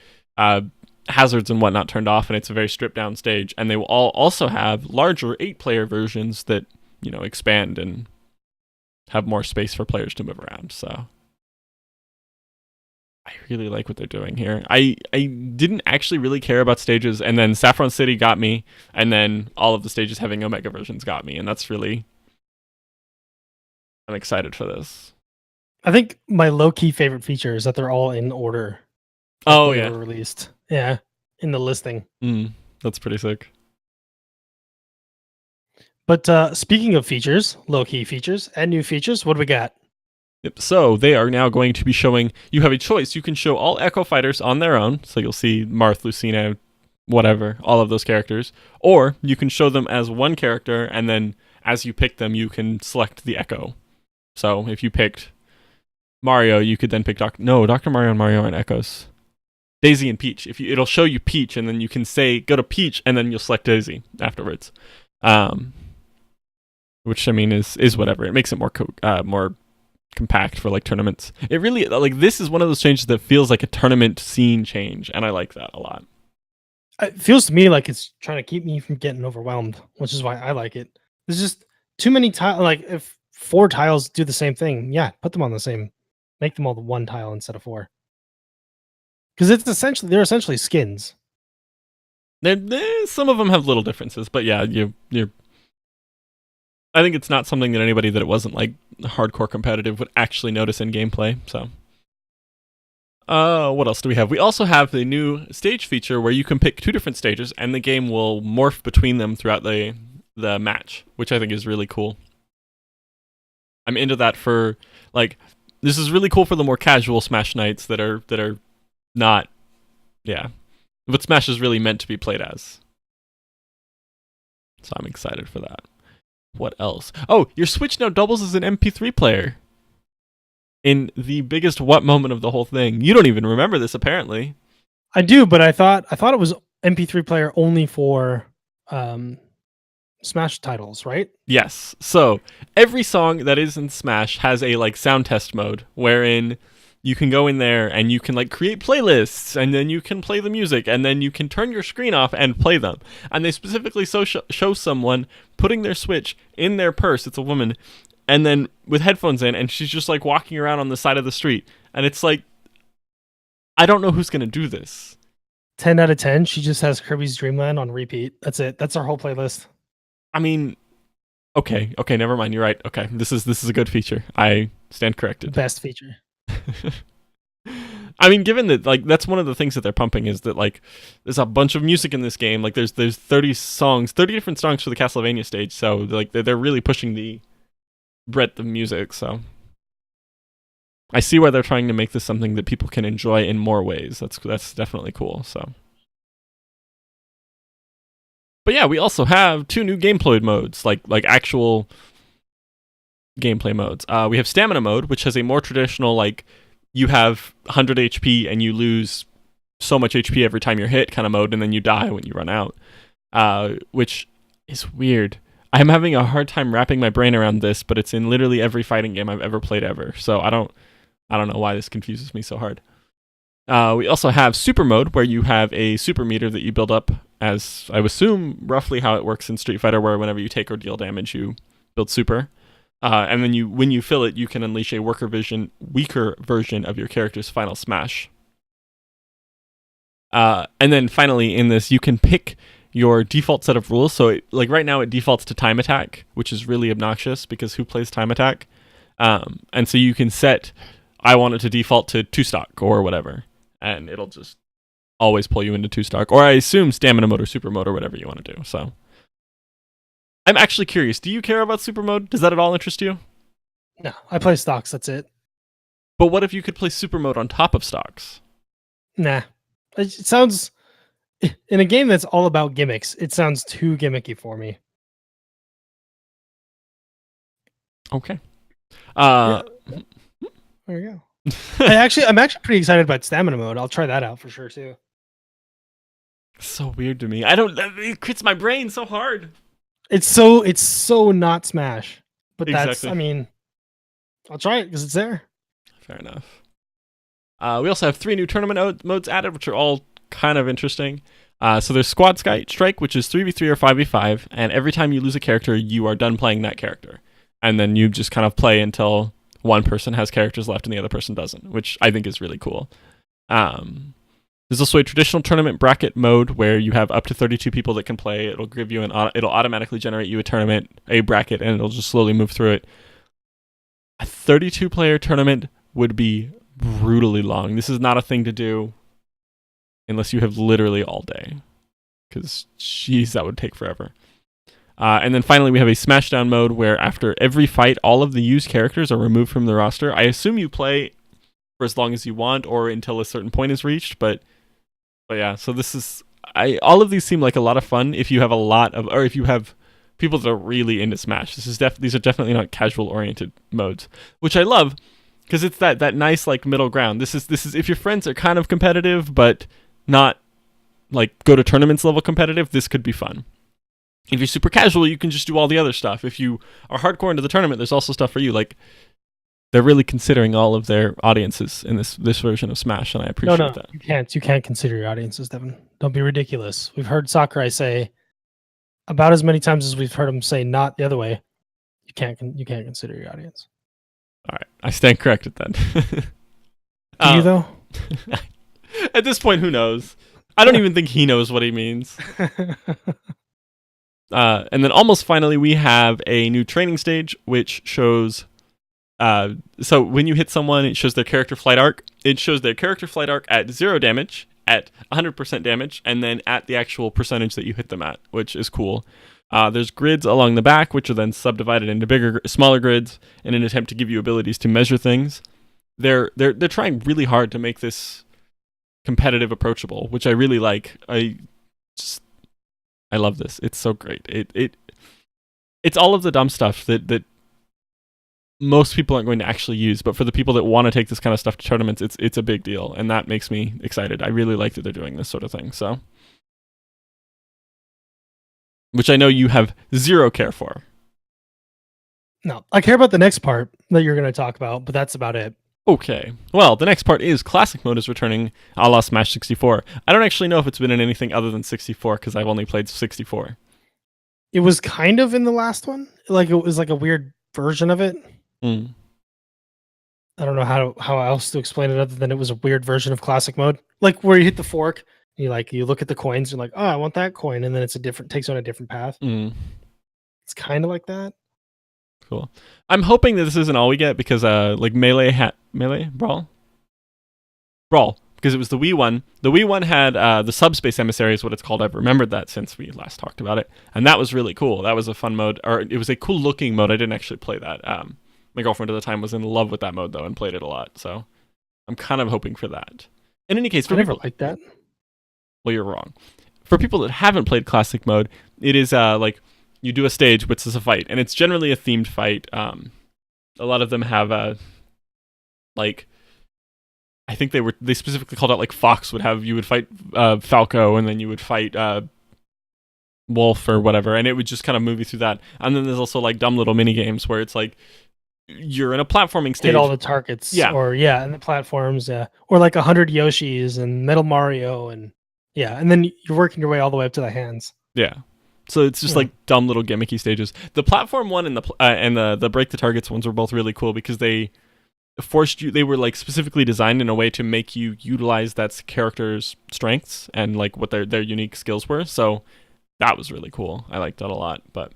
hazards and whatnot turned off, and it's a very stripped down stage. And they will all also have larger 8-player versions that, you know, expand and have more space for players to move around. So I really like what they're doing here. I didn't actually really care about stages, and then Saffron City got me, and then all of the stages having Omega versions got me, and that's really... I'm excited for this. I think my low-key favorite feature is that they're all in order. Oh, They yeah. were released. Yeah, in the listing. That's pretty sick. But speaking of features, low-key features, and new features, what do we got? Yep. So they are now going to be showing... You have a choice. You can show all Echo Fighters on their own, so you'll see Marth, Lucina, whatever, all of those characters. Or you can show them as one character, and then as you pick them, you can select the Echo. So if you picked Mario, you could then pick Dr. Mario and Mario aren't Echoes. Daisy and Peach. It'll show you Peach, and then you can say go to Peach, and then you'll select Daisy afterwards. Which I mean is whatever. It makes it more compact for like tournaments. It really like this is one of those changes that feels like a tournament scene change, and I like that a lot. It feels to me like it's trying to keep me from getting overwhelmed, which is why I like it. There's just too many tiles. Like if 4 tiles do the same thing, yeah, put them on the same. Make them all the 1 tile instead of 4. Because they're essentially skins. Some of them have little differences, but yeah, you're. I think it's not something that anybody that it wasn't like hardcore competitive would actually notice in gameplay. So, what else do we have? We also have the new stage feature where you can pick 2 different stages, and the game will morph between them throughout the match, which I think is really cool. I'm into that for like. This is really cool for the more casual Smash nights that are not, yeah, what Smash is really meant to be played as. So I'm excited for that. What else? Oh, your Switch now doubles as an MP3 player. In the biggest what moment of the whole thing. You don't even remember this, apparently. I do, but I thought it was MP3 player only for Smash titles, right? Yes. So every song that is in Smash has a like sound test mode wherein you can go in there and you can like create playlists, and then you can play the music, and then you can turn your screen off and play them. And they specifically show someone putting their Switch in their purse. It's a woman, and then with headphones in, and she's just like walking around on the side of the street. And it's like, I don't know who's gonna do this. 10 out of 10. She just has Kirby's Dream Land on repeat. That's it. That's our whole playlist. I mean, okay, never mind. You're right. Okay, this is a good feature. I stand corrected. Best feature. I mean, given that like that's one of the things that they're pumping is that like there's a bunch of music in this game. Like there's 30 different songs for the Castlevania stage. So like they're really pushing the breadth of music. So I see why they're trying to make this something that people can enjoy in more ways. That's definitely cool. So. But yeah, we also have 2 new gameplay modes, like actual gameplay modes. We have Stamina mode, which has a more traditional, like, you have 100 HP and you lose so much HP every time you're hit kind of mode, and then you die when you run out, which is weird. I'm having a hard time wrapping my brain around this, but it's in literally every fighting game I've ever played ever, so I don't know why this confuses me so hard. We also have Super Mode, where you have a super meter that you build up, as I assume roughly how it works in Street Fighter, where whenever you take or deal damage, you build super. And then when you fill it, you can unleash a weaker version of your character's final smash. And then finally in this, you can pick your default set of rules. So like right now it defaults to time attack, which is really obnoxious because who plays time attack? And so you can set, I want it to default to 2-stock or whatever, and it'll just always pull you into 2-stock, or I assume stamina mode or super mode or whatever you want to do. So I'm actually curious, do you care about super mode? Does that at all interest you? No, I play stocks. That's it. But what if you could play super mode on top of stocks? Nah. It sounds, in a game that's all about gimmicks, it sounds too gimmicky for me. Okay. Uh, There you go. I'm actually pretty excited about stamina mode. I'll try that out for sure too. So weird to me. I don't. It crits my brain so hard. It's so not Smash, but that's Exactly. I mean, I'll try it because it's there. Fair enough. We also have 3 new tournament modes added, which are all kind of interesting. So there's Squad Strike, which is 3v3 or 5v5, and every time you lose a character, you are done playing that character. And then you just kind of play until one person has characters left and the other person doesn't, which I think is really cool. There's also a traditional tournament bracket mode where you have up to 32 people that can play. It'll give you it'll automatically generate you a bracket, and it'll just slowly move through it. A 32-player tournament would be brutally long. This is not a thing to do unless you have literally all day, because jeez, that would take forever. And then finally, we have a Smashdown mode where after every fight, all of the used characters are removed from the roster. I assume you play for as long as you want or until a certain point is reached, but yeah. So this is all of these seem like a lot of fun if you have if you have people that are really into Smash. These are definitely not casual oriented modes, which I love because it's that nice like middle ground. This is if your friends are kind of competitive but not like go to tournaments level competitive, this could be fun. If you're super casual, you can just do all the other stuff. If you are hardcore into the tournament, there's also stuff for you. Like, they're really considering all of their audiences in this version of Smash, and I appreciate that. You can't consider your audiences, Devin. Don't be ridiculous. We've heard Sakurai say about as many times as we've heard him say not the other way. You can't consider your audience. All right, I stand corrected then. Do you though? At this point, who knows? I don't even think he knows what he means. And then almost finally, we have a new training stage, which shows... so when you hit someone, it shows their character flight arc. It shows their character flight arc at 0 damage, at 100% damage, and then at the actual percentage that you hit them at, which is cool. There's grids along the back, which are then subdivided into smaller grids in an attempt to give you abilities to measure things. They're trying really hard to make this competitive approachable, which I really like. I love this. It's so great. It's all of the dumb stuff that most people aren't going to actually use, but for the people that want to take this kind of stuff to tournaments, it's a big deal, and that makes me excited. I really like that they're doing this sort of thing. So, which I know you have zero care for. No, I care about the next part that you're going to talk about, but that's about it. Okay. Well, the next part is Classic Mode is returning a la Smash 64. I don't actually know if it's been in anything other than 64 because I've only played 64. It was kind of in the last one. Like it was like a weird version of it. Mm. I don't know how else to explain it other than it was a weird version of Classic Mode. Like where you hit the fork, you look at the coins, you're like, oh, I want that coin, and then takes on a different path. Mm. It's kind of like that. Cool. I'm hoping that this isn't all we get because like Melee Brawl, because it was the Wii one. The Wii one had the Subspace Emissary is what it's called. I've remembered that since we last talked about it, and that was really cool. That was a fun mode, or it was a cool looking mode. I didn't actually play that. My girlfriend at the time was in love with that mode though and played it a lot. So I'm kind of hoping for that. In any case, I never liked that. Well, you're wrong. For people that haven't played Classic Mode, it is like you do a stage, which is a fight, and it's generally a themed fight. A lot of them have like, I think they specifically called out like Fox you would fight Falco, and then you would fight Wolf or whatever, and it would just kind of move you through that. And then there's also like dumb little mini games where it's like you're in a platforming stage. Hit all the targets, and the platforms, or like 100 Yoshis and Metal Mario, and then you're working your way all the way up to the hands. Yeah. So it's just like dumb little gimmicky stages. The platform one and the break the targets ones were both really cool because they forced you. They were like specifically designed in a way to make you utilize that character's strengths and like what their unique skills were. So that was really cool. I liked that a lot. But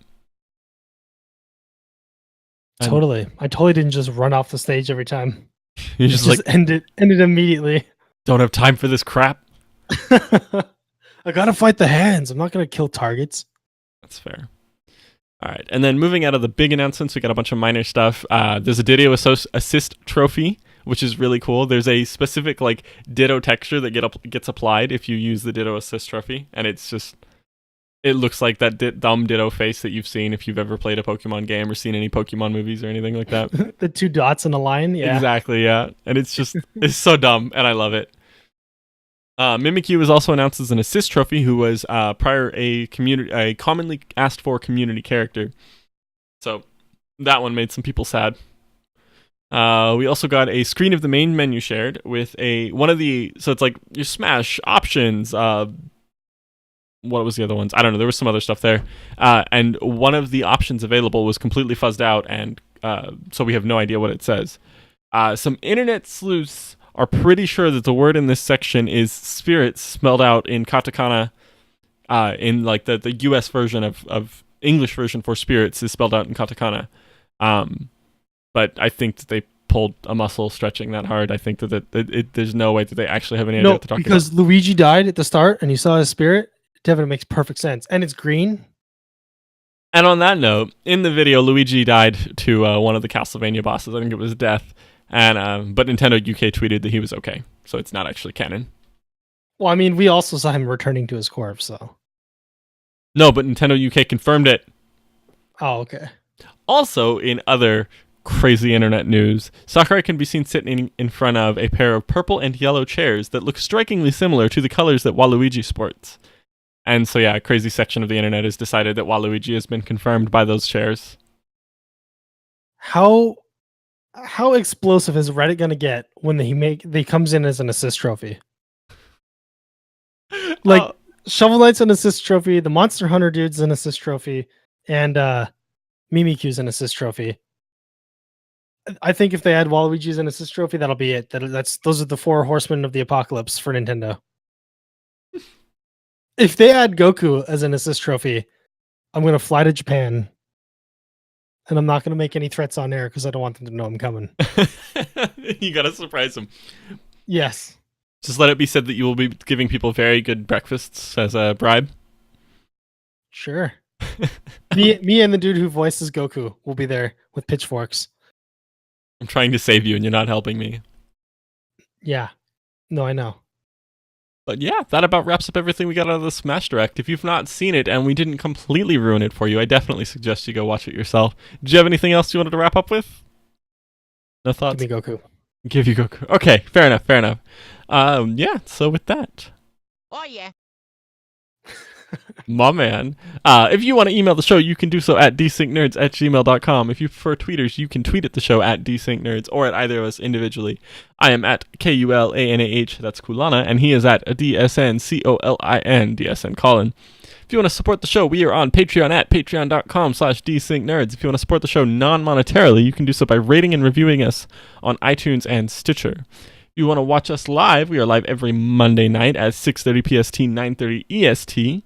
totally, I totally didn't just run off the stage every time. You just like end it immediately. Don't have time for this crap. I gotta fight the hands. I'm not gonna kill targets. That's fair. All right, and then moving out of the big announcements, we got a bunch of minor stuff. There's a Ditto Assist trophy, which is really cool. There's a specific like Ditto texture that gets applied if you use the Ditto Assist trophy, and it's It looks like that dumb Ditto face that you've seen if you've ever played a Pokemon game or seen any Pokemon movies or anything like that. The 2 dots in a line. Yeah. Exactly, yeah. And it's just, it's so dumb, and I love it. Mimikyu was also announced as an assist trophy, who was prior a commonly asked for community character. So that one made some people sad. We also got a screen of the main menu shared with so it's like your Smash options. What was the other ones? I don't know. There was some other stuff there. And one of the options available was completely fuzzed out, and so we have no idea what it says. Some internet sleuths are pretty sure that the word in this section is spirits, spelled out in katakana, in like the US version of English version for spirits is spelled out in katakana. But I think that they pulled a muscle stretching that hard. I think that there's no way that they actually have any idea what they're talking about. Because Luigi died at the start and you saw his spirit. Devin, it makes perfect sense. And it's green. And on that note, in the video, Luigi died to one of the Castlevania bosses. I think it was Death. And but Nintendo UK tweeted that he was okay, so it's not actually canon. Well, I mean, we also saw him returning to his corpse, so. No, but Nintendo UK confirmed it. Oh, okay. Also, in other crazy internet news, Sakurai can be seen sitting in front of a pair of purple and yellow chairs that look strikingly similar to the colors that Waluigi sports. And so, yeah, a crazy section of the internet has decided that Waluigi has been confirmed by those chairs. How explosive is Reddit gonna get when they comes in as an assist trophy? Like Shovel Knight's an assist trophy, the Monster Hunter dude's an assist trophy, and Mimikyu's an assist trophy. I think if they add Waluigi's an assist trophy, that'll be it. Those are the 4 horsemen of the apocalypse for Nintendo. If they add Goku as an assist trophy, I'm gonna fly to Japan. And I'm not going to make any threats on air because I don't want them to know I'm coming. You got to surprise them. Yes. Just let it be said that you will be giving people very good breakfasts as a bribe. Sure. me and the dude who voices Goku will be there with pitchforks. I'm trying to save you and you're not helping me. Yeah. No, I know. But yeah, that about wraps up everything we got out of the Smash Direct. If you've not seen it and we didn't completely ruin it for you, I definitely suggest you go watch it yourself. Do you have anything else you wanted to wrap up with? No thoughts? Give me Goku. Give you Goku. Okay, fair enough. Yeah, so with that. Oh, yeah. My man. If you want to email the show, you can do so at desyncednerds@gmail.com. If you prefer tweeters, you can tweet at the show at desyncednerds or at either of us individually. I am at KULANAH, that's Kulana, and he is at DSNCOLIN, DSN Colin. If you want to support the show, we are on Patreon at patreon.com/desyncednerds. If you want to support the show non-monetarily, you can do so by rating and reviewing us on iTunes and Stitcher. If you want to watch us live, we are live every Monday night at 6:30 PST, 9:30 EST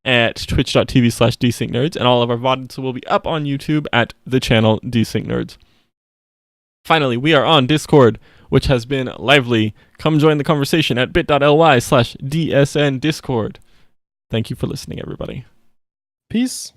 at twitch.tv/desyncednerds, and all of our VODs will be up on YouTube at the channel Desynced Nerds. Finally, we are on Discord, which has been lively. Come join the conversation at bit.ly/DSN Discord. Thank you for listening, everybody. Peace.